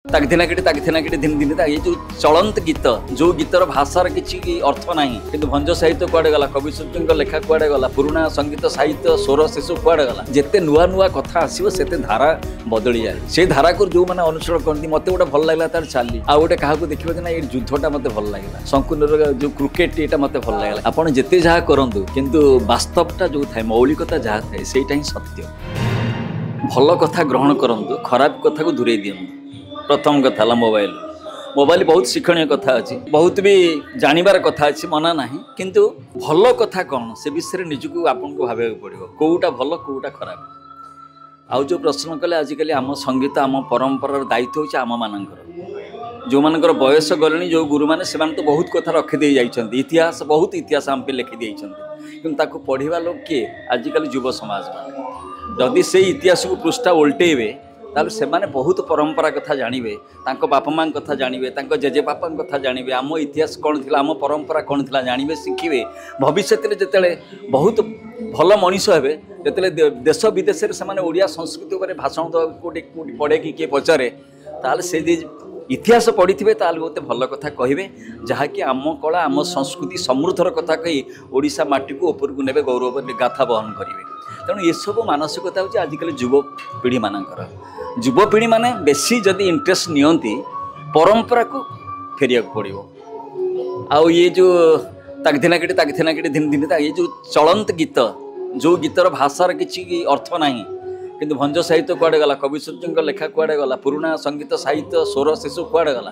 ताकथिना दिन दिन ये जो चलंत गीत जो गीतर भाषार किसी अर्थ ना कि भंज साहित्य कुआडे गला कवि सूर्य लेखा कुआडे गला पुराणा संगीत साहित्य स्वर शिशु कुआडे गला जिते नुआ नुआ कथा आसो से धारा बदली जाए से धारा को जो मैंने अनुसरण करती मत गोटे भल लगे तार चाली आ गोटे क्या देखिए कि ना ये युद्धटा मत भल लगे शंकुर जो क्रिकेट ये मत भल लगे आपड़ जिते जहाँ करूँ किंतु वास्तवटा जो थाए मौलिकता जहाँ थाए सेटा ही सत्य भल कथा ग्रहण करूँ खराब कथा को दूरे दिंतु प्रथम कथा मोबाइल मोबाइल बहुत शिक्षणीय कथा अच्छी बहुत भी जानवर कथा अच्छी मना ना किंतु भल कथा कौन से विषय निजको आपन को भाव पड़ो कौटा भल कौटा खराब आउ जो प्रश्न कले आजिकल आम संगीत आम परंपरार दायित्व होची आम मानकर जो मानकर बयस गले जो गुरु मैंने से तो बहुत कथा रखिदे जाइछन्ति इतिहास बहुत इतिहास आम पे लिखिदे किंतु ताको पढ़िबा लोक किए आजिकल युव समाज मान जदि से इतिहास को पृष्ठा उल्टेबे ताले से माने बहुत परंपरा कथा जानिबे तांको बापा मां कथा जानिबे तांको जेजे बापा कथा जानिबे आम इतिहास कौन थिला आम परंपरा कौन थिला जानिबे शिखिबे भविष्य में जेतेले बहुत भल मनीष हेबे जेतेले देश विदेश से माने ओडिया संस्कृति उपर भाषण कोटी पढ़े कि किए पचारे ताले से इतिहास पढ़ी थे ताले गोटे भल कथा कहे जहाँकि आम कला आम संस्कृति समृद्धर कथा कही ओडिशा माटी को ऊपर को नेबे गौरव गाथा बहन करेंगे तेणु ये सब मानसिकता हूँ आजिकल युवपीढ़ी मानकर युवपीढ़ी माने बेसी जदि इंटरेस्ट नियंती परंपरा को फेरिया पड़ो आउ ये जो ताकथिना दिन दिन ये जो चलंत गीत जो गीतर भाषार किसी अर्थ ना कि भंज साहित्य कुआडे गला कवि सूर्य लेखा कुआडे गला पुराणा संगीत साहित्य स्वर शिशु कुआडे गला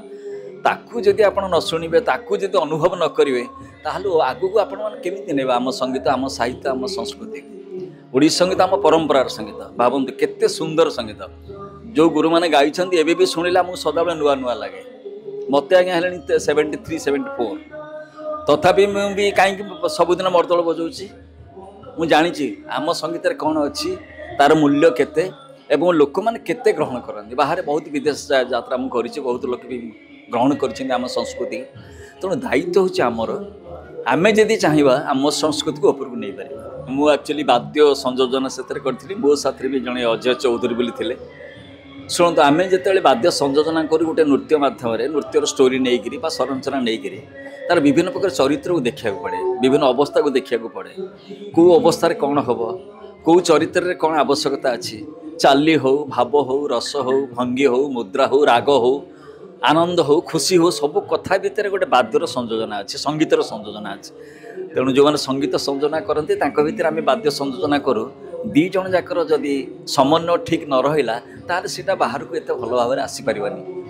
ताकू जदि आप न शुणवे ताकू जदि अनुभव न करेंगे ताहले आगू को आपण केमिति नेबा आम संगीत आम साहित्य आम संस्कृति ओडिया संगीत आम परंपरार संगीत भावନ୍ତୁ केते सुंदर संगीत जो गुरु मैंने गाई एबे भी शुणिला मुझे सदाबले नुआ नुआ लगे मत आज्ञा है 73 74 तथापि मुझे कहीं सबुदिन मर्दल बजाऊँगी मुझे जानी आम संगीत कौन अच्छी तार मूल्य केते एवं लोक मैंने केते ग्रहण करते बाहर बहुत विदेश यात्रा मुझे बहुत लोक भी ग्रहण कर आम संस्कृति तेणु दायित्व हूँ आमर आमे जदि चाहिए आम संस्कृति को ऊपर को नहीं पार मुझे एक्चुअली वाद्य संयोजन से करी मो साथ भी जड़े अजय चौधरी बोली थे शुणु आम जो वाद्य संयोजना कर गोटे नृत्य मध्यम नृत्यर स्टोरी नहीं संरचना नहीं तार विभिन्न प्रकार चरित्र को देखा पड़े विभिन्न अवस्था को देखा पड़े कौ अवस्था कौन हम कौ चरित्र कौन आवश्यकता अच्छी चाली हो भाव हो रस हो भंगी हो मुद्रा हो राग हो आनंद हो खुशी हो सब कथा भितर गोटे वाद्यर संयोजना अच्छी संगीतर संयोजना अच्छी तेणु जो मैंने संगीत संयोजना करते भितर आम वाद्य संयोजना करूँ दी जन जाकर जदि समन्वय ठीक न रहा ताल से बाहर को एत भल भाव आसीपारे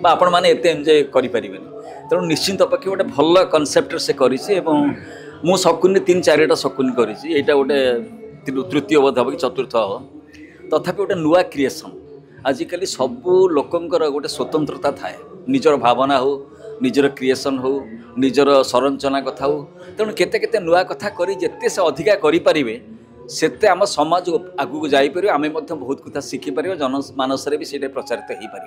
आपण मैंने एत एंजय करें तेणु निश्चिंत पक्षे गोटे भल कनसेप्ट से करूँ शकुनी 3-4टा शकुनी करा गोटे तृतीय बोध हम कि चतुर्थ हम तथापि गोटे नुआ क्रिएसन आजिकल सबू लोकंर गोटे स्वतंत्रता थाए निजर भावना हो निजर क्रिएसन हो निजर संरचना कथा हो तेणु केते केते नुआ कथा करी जेते से अधिका करें सेते आम समाज आगू को जापर आम बहुत कथा शिखिपर जनमानस भी से प्रचारित हो पार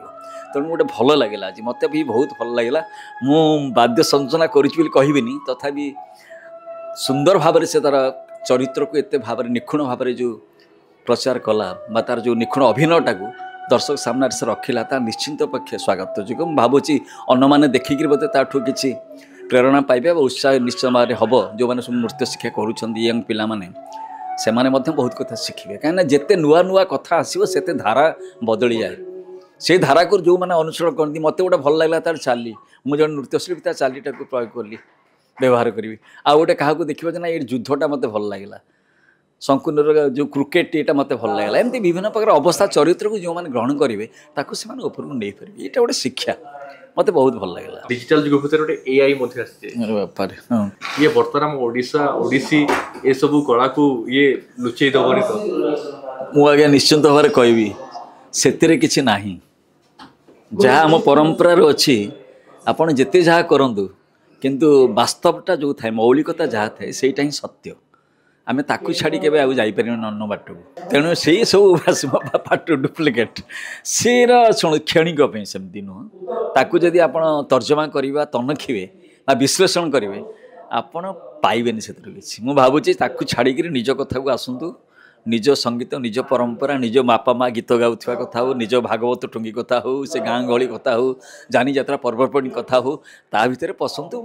तेणु गोटे भल लगे आज मत भी बहुत भल लगे मु वाद्य संयोजना करी तथापि सुंदर भाव से तार चरित्र को एत भाव निखुण भाव जो प्रचार कला तार जो निखुण अभिनयटा को दर्शक सामने से रखिला ता निश्चिंत पक्षे स्वागत जो भावुची अन्न मैंने देखिक बोलते ताठू किसी प्रेरणा पाइबे उत्साह निश्चय भाव हम जो मैंने सब नृत्य शिक्षा करूँ यंग पिला माने से माने बहुत कथा शिखे कहीं जिते नुआ नुआ कथा आसो से धारा बदली जाए से धारा को जो मैंने अनुसरण करती मत गोटे भल लगे तार चाली मुझे नृत्यशिल्पी तार चालीटा को प्रयोग कली व्यवहार करी आ गोटे क्या देखिए ना ये युद्धटा मत भल लगे शंकुर जो क्रिकेट ये मत भल लगे एमती विभिन्न प्रकार अवस्था चरित्र को जो मैंने ग्रहण करेंगे ताकू से ऊपर को नहीं पारे ये गोटे शिक्षा मत बहुत भल लगे डिजिटल जुग भीतर गोटे एआई बापर ये बर्तमान ओडिशा ओडिसी ये सब कला को ये लुचई दबनी तो मु आज्ञा निश्चिंत भाव कहबी से किसी ना जहाँ आम परंपरार अच्छी आपड़ जिते जहाँ करूँ किंतु वास्तवटा जो थाए मौलिकता जहाँ थाए सेटा ही सत्य आमे ताकू छाड़ी के आगे जापर अन्न बाट को तेणु से सब पाठ डुप्लिकेट से शुण क्षणिक सेमती नुह ताकू जदि आप तर्जमा करवा तनखिबे विश्लेषण करेंगे आपण पाइबेनि से किसी मुझे भावुँ ताकू छाड़ी निज कथा को आसतु निज संगीत निज परंपरा निज बापा माँ गीत गाउथवा कथा हो निज भागवत टुंगी कथा हो से गाँ गहली कथा हो जानी जात्रा पर्वपर्णी कथा हो ता भितर पसंद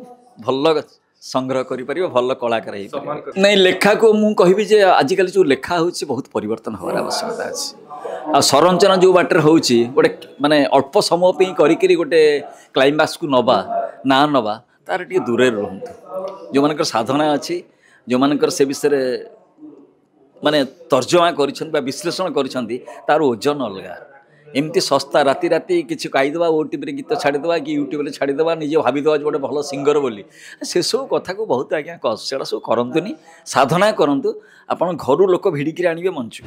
भल संग्रह करि परिबो भल कलाकार हे नहीं लेखा को मु कहबी जे आजिकल जो लेखा होछि बहुत परिवर्तन होवार आवश्यकता अछि आ संरचना जो बाटर होछि गोटे माने अल्प समय पे करिकरी गोटे क्लाइमैक्स को नबा ना नबा तार टी दूरे रहंतु जो मानकर साधना अछि जो मानकर से विषय माने तर्जमा करिछन बा विश्लेषण करिछन तार ओजन अलगा एमती सस्ता राति राति किसी कहीदेवा ओटीवी गीत छाड़ीदेवा कि यूट्यूब छाड़ीदेवा निजे भावीदेवा गोटे भल सिंगर बोली से सब कथा को बहुत आज्ञा से सब करतुनि साधना करतु आप घर लोक भिड़िकी आणवे मंच।